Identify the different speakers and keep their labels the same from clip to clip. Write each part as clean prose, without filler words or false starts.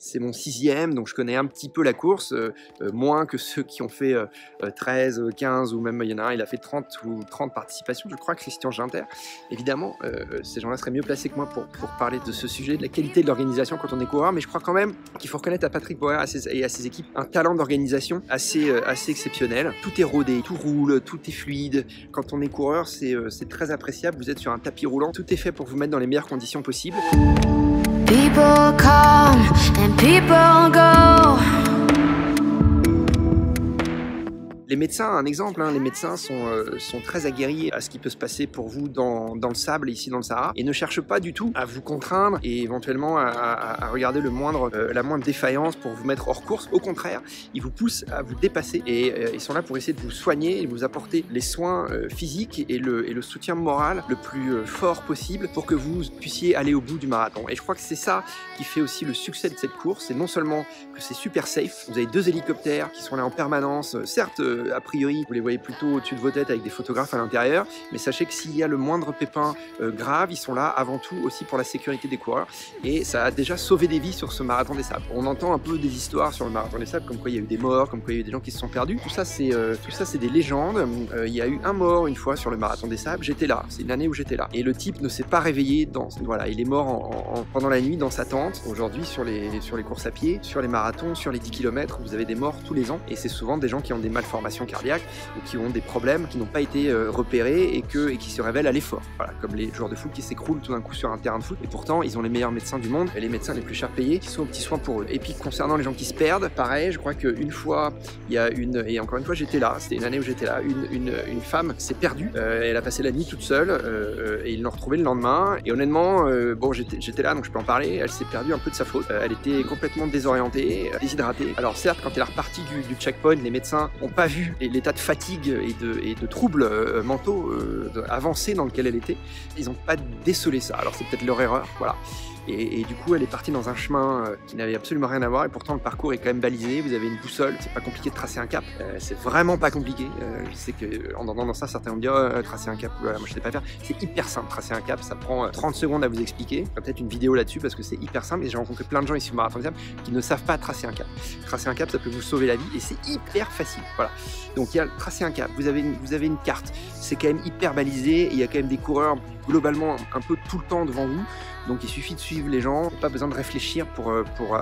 Speaker 1: C'est mon 6e, donc je connais un petit peu la course, moins que ceux qui ont fait 13, 15 ou même il y en a un, il a fait 30 ou 30 participations, je crois, Christian Ginter. Évidemment, ces gens-là seraient mieux placés que moi pour parler de ce sujet, de la qualité de l'organisation quand on est coureur, mais je crois quand même qu'il faut reconnaître à Patrick Bauer et à ses équipes un talent d'organisation assez exceptionnel. Tout est rodé, tout roule, tout est fluide. Quand on est coureur, c'est très appréciable. Vous êtes sur un tapis roulant, tout est fait pour vous mettre dans les meilleures conditions possibles.
Speaker 2: People come and people go.
Speaker 1: Les médecins, un exemple, hein, les médecins sont très aguerris à ce qui peut se passer pour vous dans le sable, ici dans le Sahara, et ne cherchent pas du tout à vous contraindre et éventuellement à regarder la moindre défaillance pour vous mettre hors course. Au contraire, ils vous poussent à vous dépasser et ils sont là pour essayer de vous soigner et vous apporter les soins physiques et le soutien moral le plus fort possible pour que vous puissiez aller au bout du marathon. Et je crois que c'est ça qui fait aussi le succès de cette course. C'est non seulement que c'est super safe, vous avez 2 hélicoptères qui sont là en permanence, certes, a priori, vous les voyez plutôt au-dessus de vos têtes avec des photographes à l'intérieur, mais sachez que s'il y a le moindre pépin grave, ils sont là avant tout aussi pour la sécurité des coureurs, et ça a déjà sauvé des vies sur ce marathon des sables. On entend un peu des histoires sur le marathon des sables, comme quoi il y a eu des morts, comme quoi il y a eu des gens qui se sont perdus. Tout ça, c'est des légendes. Il y a eu un mort une fois sur le marathon des sables, j'étais là, c'est une année où j'étais là. Et le type ne s'est pas réveillé, voilà, il est mort pendant la nuit dans sa tente. Aujourd'hui, sur les courses à pied, sur les marathons, sur les 10 km, vous avez des morts tous les ans, et c'est souvent des gens qui ont des malformations cardiaques ou qui ont des problèmes qui n'ont pas été repérés et qui se révèlent à l'effort. Voilà, comme les joueurs de foot qui s'écroulent tout d'un coup sur un terrain de foot, et pourtant ils ont les meilleurs médecins du monde et les médecins les plus chers payés qui sont aux petits soins pour eux. Et puis concernant les gens qui se perdent, pareil, je crois qu'une fois, et encore une fois j'étais là, c'était une année où j'étais là, une femme s'est perdue, elle a passé la nuit toute seule et ils l'ont retrouvée le lendemain, et honnêtement, bon, j'étais là donc je peux en parler, elle s'est perdue un peu de sa faute, elle était complètement désorientée, déshydratée. Alors certes, quand elle est repartie du checkpoint, les médecins n'ont pas vu l'état de fatigue et de troubles mentaux avancés dans lequel elle était. Ils n'ont pas décelé ça, alors c'est peut-être leur erreur, voilà. Et du coup, elle est partie dans un chemin qui n'avait absolument rien à voir, et pourtant le parcours est quand même balisé. Vous avez une boussole, c'est pas compliqué de tracer un cap, c'est vraiment pas compliqué. Je sais qu'en entendant ça, certains vont me dire tracer un cap, voilà, moi je sais pas faire. C'est hyper simple, tracer un cap, ça prend 30 secondes à vous expliquer. Peut-être une vidéo là-dessus parce que c'est hyper simple, et j'ai rencontré plein de gens ici au Marathon des Sables qui ne savent pas tracer un cap. Tracer un cap, ça peut vous sauver la vie et c'est hyper facile. Voilà. Donc il y a tracer un cap, vous avez une carte, c'est quand même hyper balisé, et il y a quand même des coureurs globalement un peu tout le temps devant vous. Donc il suffit de suivre les gens, pas besoin de réfléchir pour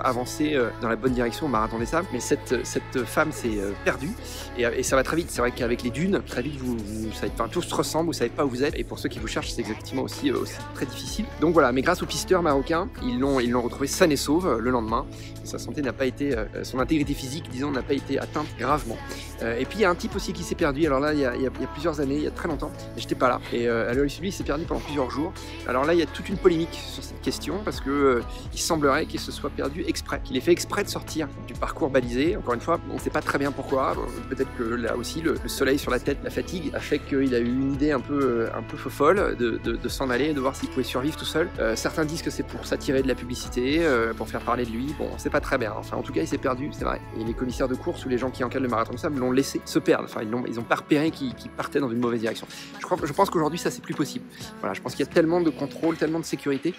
Speaker 1: avancer dans la bonne direction au Marathon des Sables. Mais cette femme s'est perdue et ça va très vite. C'est vrai qu'avec les dunes, très vite vous savez, enfin, tout se ressemble, vous savez pas où vous êtes. Et pour ceux qui vous cherchent, c'est exactement aussi très difficile. Donc voilà, mais grâce aux pisteurs marocains, ils l'ont retrouvé saine et sauve le lendemain. Et sa santé n'a pas été, son intégrité physique, disons, n'a pas été atteinte gravement. Et puis il y a un type aussi qui s'est perdu. Alors là, il y a plusieurs années, il y a très longtemps, j'étais pas là. Et lui, il s'est perdu pendant plusieurs jours. Alors là, il y a toute une polémique sur cette question parce que il semblerait qu'il se soit perdu exprès, qu'il ait fait exprès de sortir du parcours balisé. Encore une fois, on ne sait pas très bien pourquoi. Peut-être que là aussi le soleil sur la tête, la fatigue a fait qu'il a eu une idée un peu folle de s'en aller, de voir s'il pouvait survivre tout seul. Certains disent que c'est pour s'attirer de la publicité, pour faire parler de lui. Bon, c'est pas très bien. Enfin, en tout cas, il s'est perdu, c'est vrai. Et les commissaires de course ou les gens qui encadrent le Marathon des Sables l'ont laissé se perdre. Enfin, ils ont pas repéré qu'il partait dans une mauvaise direction. Je pense qu'aujourd'hui, ça c'est plus possible. Voilà, je pense qu'il y a tellement de contrôle, tellement de sécurité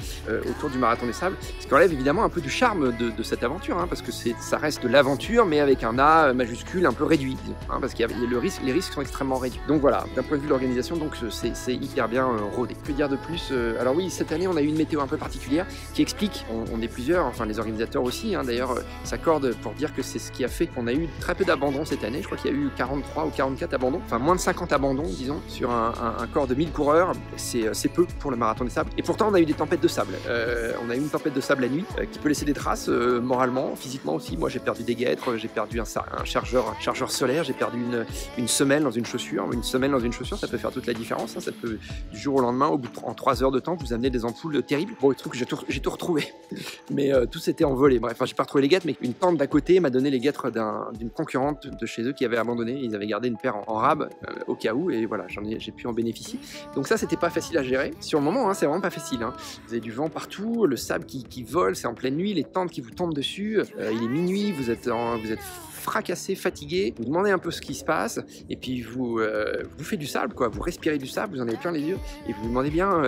Speaker 1: autour du Marathon des Sables, ce qui enlève évidemment un peu du charme de cette aventure, hein, parce que ça reste de l'aventure, mais avec un A majuscule un peu réduit, hein, parce qu'il y a les risques sont extrêmement réduits. Donc voilà, d'un point de vue de l'organisation, donc c'est hyper bien rodé. Que dire de plus? Alors oui, cette année, on a eu une météo un peu particulière qui explique, on est plusieurs, enfin les organisateurs aussi, hein, d'ailleurs, s'accordent pour dire que c'est ce qui a fait qu'on a eu très peu d'abandons cette année. Je crois qu'il y a eu 43 ou 44 abandons, enfin moins de 50 abandons, disons, sur un corps de 1000 coureurs. C'est peu pour le Marathon des Sables. Et pourtant, on a eu des tempêtes de sable. On a eu une tempête de sable la nuit qui peut laisser des traces moralement, physiquement aussi. Moi, j'ai perdu des guêtres, j'ai perdu un chargeur solaire, j'ai perdu une semelle dans une chaussure. Une semelle dans une chaussure, ça peut faire toute la différence. Hein. Ça peut, du jour au lendemain, en 3 heures de temps, vous amener des ampoules terribles. Bon, le truc, j'ai tout retrouvé. Mais tout s'était envolé. Bref, enfin, j'ai pas retrouvé les guêtres, mais une tante d'à côté m'a donné les guêtres d'une concurrente de chez eux qui avait abandonné. Ils avaient gardé une paire en rab au cas où, et voilà, j'ai pu en bénéficier. Donc ça, c'était pas facile à gérer. Sur le moment, hein, c'est vraiment pas facile. Hein. Vous avez du vent partout, le sable qui vole, c'est en pleine nuit, les tentes qui vous tombent dessus. Il est minuit, vous êtes fracassé, fatigué, vous demandez un peu ce qui se passe, et puis vous faites du sable, quoi. Vous respirez du sable, vous en avez plein les yeux, et vous vous demandez bien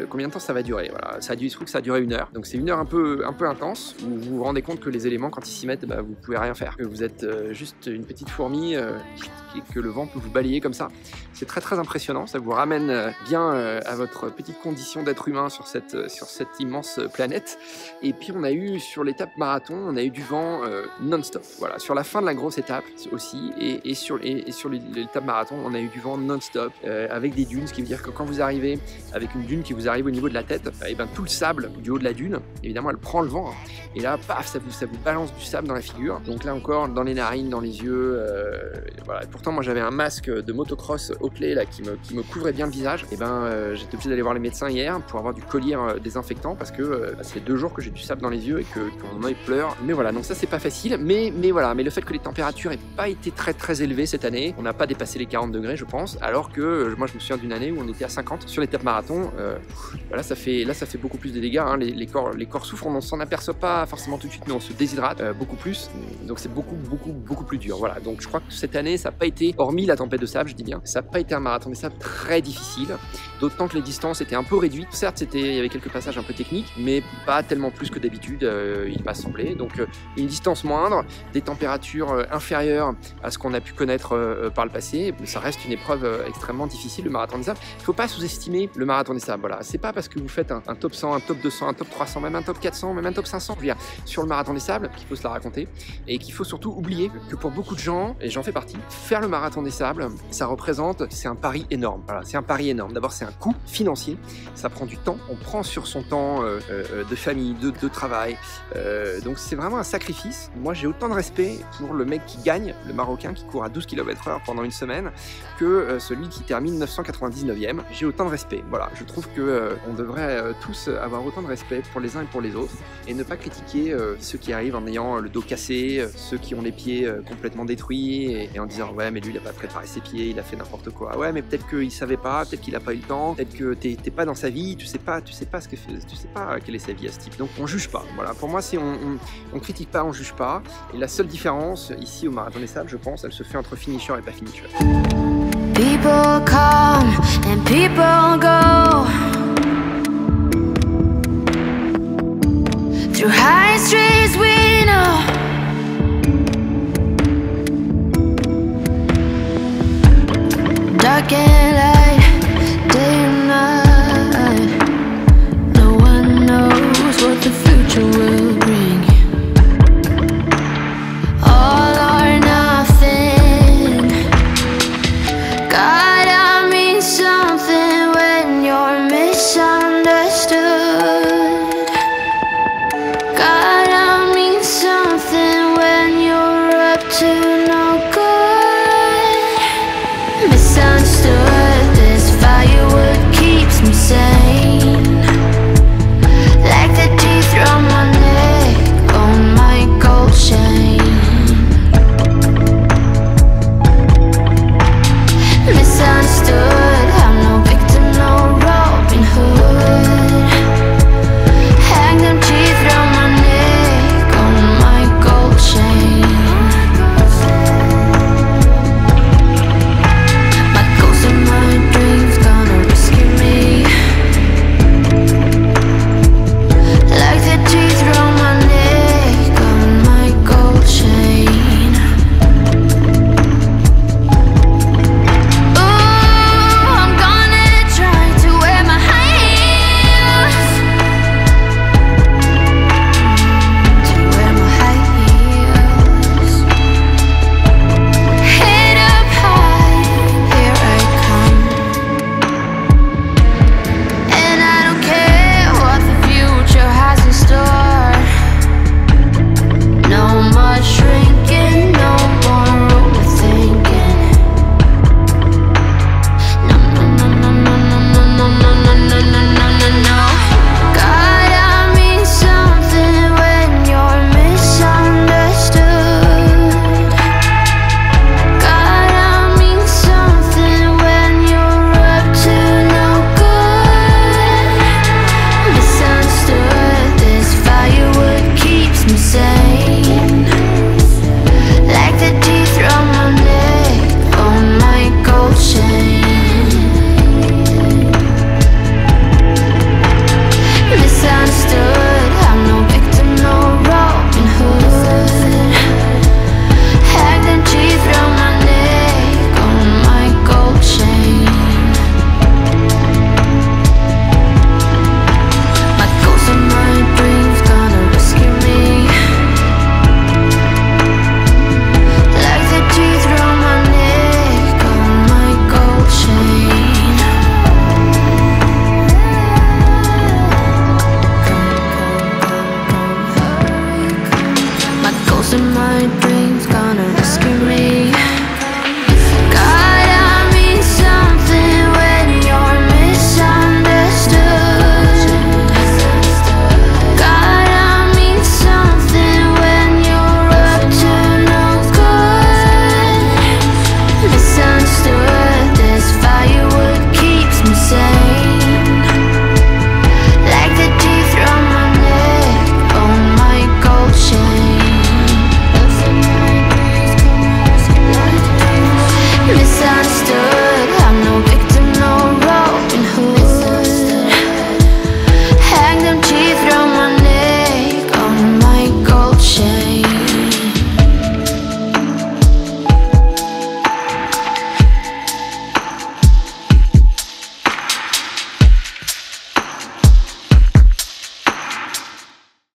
Speaker 1: combien de temps ça va durer. Voilà. Ça a dû, je trouve que ça a duré 1 heure. Donc c'est 1 heure un peu intense, où vous vous rendez compte que les éléments, quand ils s'y mettent, vous pouvez rien faire. Que vous êtes juste une petite fourmi, et que le vent peut vous balayer comme ça. C'est très très impressionnant, ça vous ramène bien à votre petite condition d'être humain sur cette immense planète. Et puis on a eu, sur l'étape marathon, on a eu du vent non-stop. Voilà, sur la fin de la grosse étape aussi, et sur l'étape marathon, on a eu du vent non-stop, avec des dunes, ce qui veut dire que quand vous arrivez avec une dune qui vous arrive au niveau de la tête, et ben tout le sable du haut de la dune, évidemment elle prend le vent, hein, et là, paf, ça vous balance du sable dans la figure. Donc là encore, dans les narines, dans les yeux, voilà. Et pourtant, moi j'avais un masque de motocross Oakley là, qui me couvrait bien le visage. Et ben j'étais obligé d'aller voir les médecins hier pour avoir du collier désinfectant, parce que ça fait 2 jours que j'ai du sable dans les yeux et que mon œil pleure. Mais voilà, donc ça c'est pas facile, mais voilà, mais le fait que les températures n'aient pas été très très élevées cette année, on n'a pas dépassé les 40 degrés je pense, alors que moi je me souviens d'une année où on était à 50 sur l'étape marathon. Là ça fait beaucoup plus de dégâts, hein. Les corps souffrent, on s'en aperçoit pas forcément tout de suite, mais on se déshydrate beaucoup plus, donc c'est beaucoup plus dur. Voilà, donc je crois que cette année ça n'a pas été, hormis la tempête de sable, je dis bien, ça n'a pas été un marathon des sables très difficile, d'autant que les distances étaient un peu réduites. Certes, il y avait quelques passages un peu techniques, mais pas tellement plus que d'habitude, il m'a semblé. Donc une distance moindre, des températures inférieures à ce qu'on a pu connaître par le passé. Ça reste une épreuve extrêmement difficile, le marathon des sables. Il ne faut pas sous-estimer le marathon des sables. Voilà, c'est pas parce que vous faites un top 100, un top 200, un top 300, même un top 400, même un top 500, je veux dire, sur le marathon des sables, qu'il faut se la raconter, et qu'il faut surtout oublier que pour beaucoup de gens, et j'en fais partie, faire le marathon des sables, ça représente, c'est un pari énorme. Voilà, c'est un pari énorme. D'abord, c'est un coût financier, ça prend du temps, on prend sur son temps de famille, de travail, donc c'est vraiment un sacrifice. Moi, j'ai autant de respect pour le mec qui gagne, le Marocain qui court à 12 km/h pendant une semaine, que celui qui termine 999e. J'ai autant de respect. Voilà, je trouve que on devrait tous avoir autant de respect pour les uns et pour les autres, et ne pas critiquer ceux qui arrivent en ayant le dos cassé, ceux qui ont les pieds complètement détruits, et en disant ouais mais lui il a pas préparé ses pieds, il a fait n'importe quoi. Ouais mais peut-être qu'il savait pas, peut-être qu'il a pas eu le temps, peut-être que t'es pas dans sa vie, tu sais pas quelle est sa vie à ce type. Donc on juge pas. Voilà, pour moi c'est on critique pas, on juge pas. Et la seule différence ici au marathon des sables, je pense, elle se fait entre finisher et pas finisher.
Speaker 2: People come and people go through high streets we know. Dark and light, day and night. No one knows what the future will bring. All or nothing. Gotta mean something when you're misunderstood. God Most of my dreams gonna